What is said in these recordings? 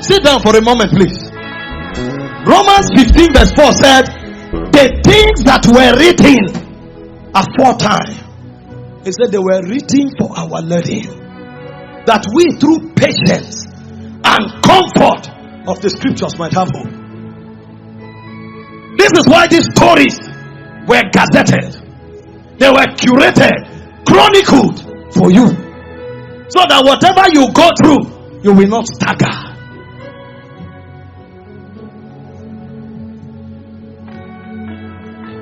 Sit down for a moment, please. Romans 15 verse 4 said, the things that were written aforetime, he said they were written for our learning, that we through patience and comfort of the scriptures might have hope. This is why these stories were gazetted. They were curated, chronicled for you, so that whatever you go through, you will not stagger.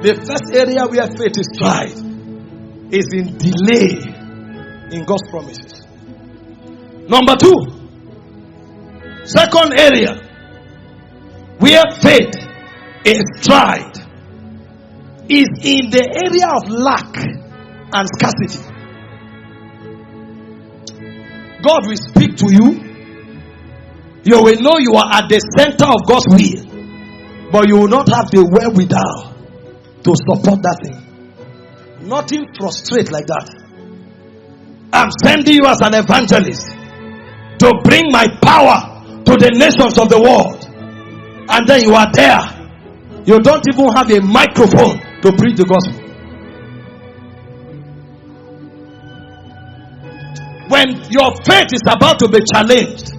The first area where faith is tried is in delay in God's promises. Number 2, second area where faith is tried is in the area of lack and scarcity. God will speak to you. You will know you are at the center of God's will, but you will not have the wherewithal to support that thing. Nothing frustrate like that. I'm sending you as an evangelist to bring my power to the nations of the world, and then you are there. You don't even have a microphone to preach the gospel. When your faith is about to be challenged,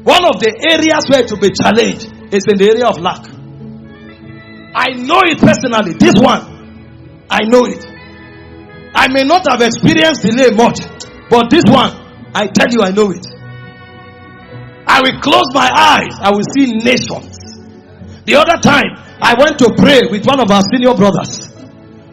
one of the areas where it will be challenged is in the area of lack. I know it personally. This one, I know it. I may not have experienced delay much, but this one, I tell you, I know it. I will close my eyes, I will see nations. The other time, I went to pray with one of our senior brothers.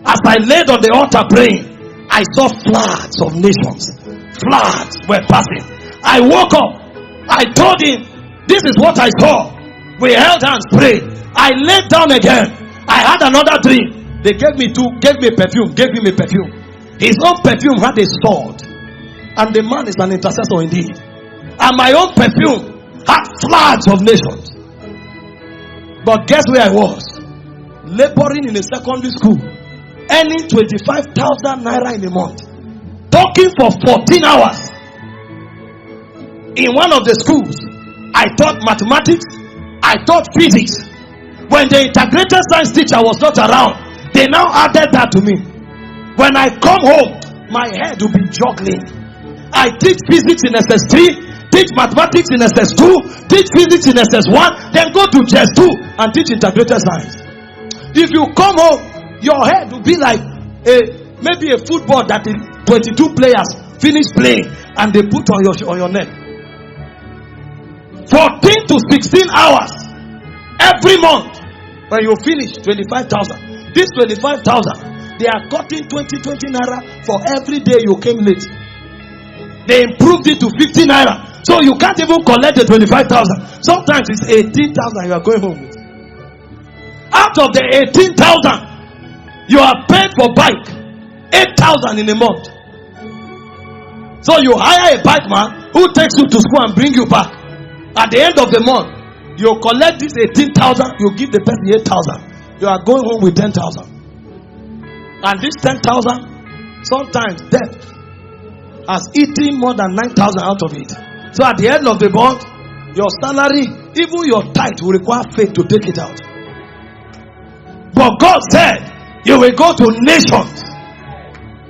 As I laid on the altar praying, I saw floods of nations. Floods were passing. I woke up. I told him, this is what I saw. We held hands, prayed. I laid down again. I had another dream. They gave me perfume, gave him a perfume. His own perfume had a sword. And the man is an intercessor indeed. And my own perfume had floods of nations. But guess where I was? Laboring in a secondary school, earning 25,000 naira in a month, talking for 14 hours. In one of the schools, I taught mathematics, I taught physics. When the integrated science teacher was not around, they now added that to me. When I come home, my head will be juggling. I teach physics in SS3, teach mathematics in SS2, teach physics in SS1, then go to JS2 and teach integrated science. If you come home, your head will be like maybe a football that the 22 players finish playing and they put on your neck. 14 to 16 hours every month. When you finish 25,000, this 25,000, they are cutting 20 naira for every day you came late. They improved it to 50 naira, so you can't even collect the 25,000. Sometimes it's 18,000 you are going home with. Out of the 18,000, you are paid for bike 8,000 in a month. So you hire a bike man who takes you to school and bring you back. At the end of the month, you collect this 18,000, you give the person 8,000. You are going home with 10,000. And this 10,000, sometimes debt has eaten more than 9,000 out of it. So at the end of the month, your salary, even your tithe will require faith to take it out. But God said, you will go to nations.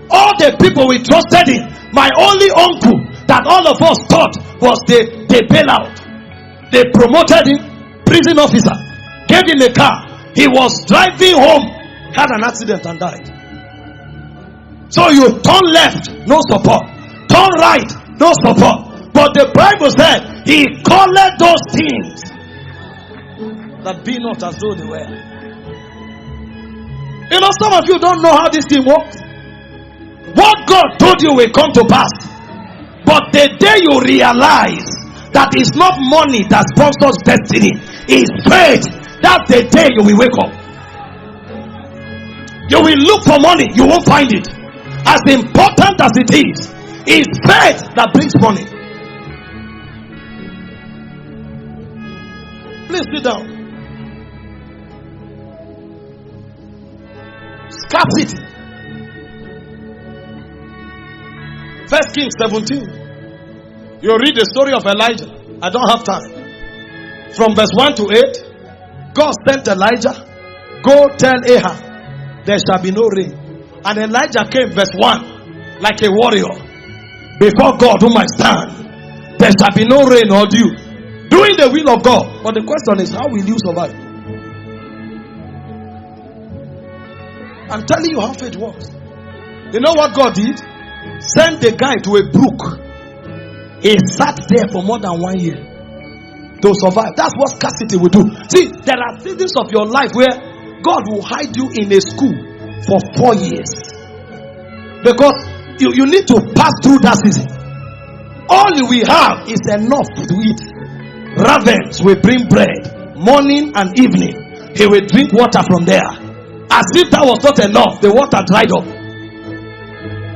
All the people we trusted in, my only uncle that all of us thought was the bailout. They promoted him, prison officer, gave him a car. He was driving home, had an accident and died. So you turn left, no support. Turn right, no support. But the Bible said, he called those things that be not as though they were. You know, some of you don't know how this thing works. What God told you will come to pass. But the day you realize that it's not money that sponsors destiny, it's faith, that's the day you will wake up. You will look for money, you won't find it. As important as it is, it's faith that brings money. Please sit down. Scarcity. 1 Kings 17. You read the story of Elijah. I don't have time. From verse 1 to 8, God sent Elijah, go tell Ahab, there shall be no rain. And Elijah came, verse 1, like a warrior, before God whom I stand, there shall be no rain or dew, doing the will of God. But the question is, how will you survive? I'm telling you how faith works. You know what God did? Send the guy to a brook. He sat there for more than 1 year to survive. That's what scarcity will do. See, there are seasons of your life where God will hide you in a school for 4 years, because you need to pass through that season. All we have is enough to eat. Ravens will bring bread morning and evening. He will drink water from there. As if that was not enough, the water dried up.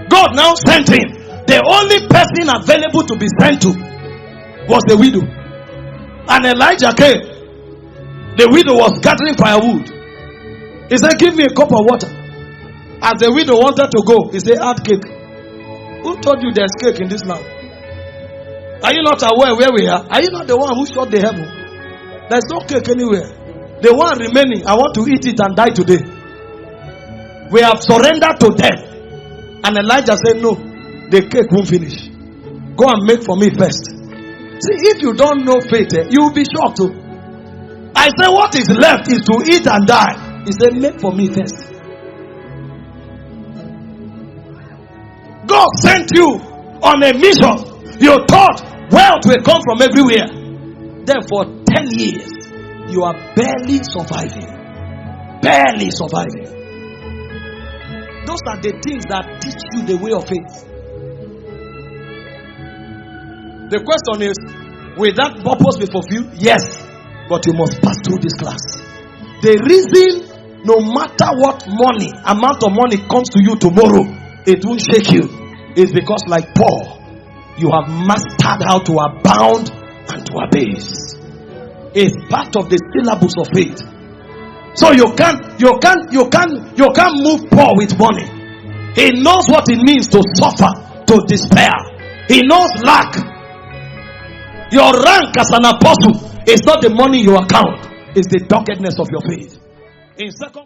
God now sent him. The only person available to be sent to was the widow. And Elijah came. The widow was gathering firewood. He said, give me a cup of water. As the widow wanted to go, he said, add cake. Who told you there's cake in this land? Are you not aware where we are? Are you not the one who shut the heaven? There's no cake anywhere. The one remaining, I want to eat it and die today. We have surrendered to death. And Elijah said, no, the cake won't finish. Go and make for me first. See, if you don't know faith, you will be shocked too. I said, what is left is to eat and die. He said, make for me first. God sent you on a mission. You thought wealth will come from everywhere. Then for 10 years, you are barely surviving. Barely surviving. Those are the things that teach you the way of faith. The question is, will that purpose be fulfilled? Yes, but you must pass through this class. The reason, no matter what amount of money comes to you tomorrow, it won't shake you, is because, like Paul, you have mastered how to abound and to abase. It's part of the syllabus of faith. So you can't move Paul with money. He knows what it means to suffer, to despair. He knows lack. Your rank as an apostle is not the money you account, it's the doggedness of your faith. In second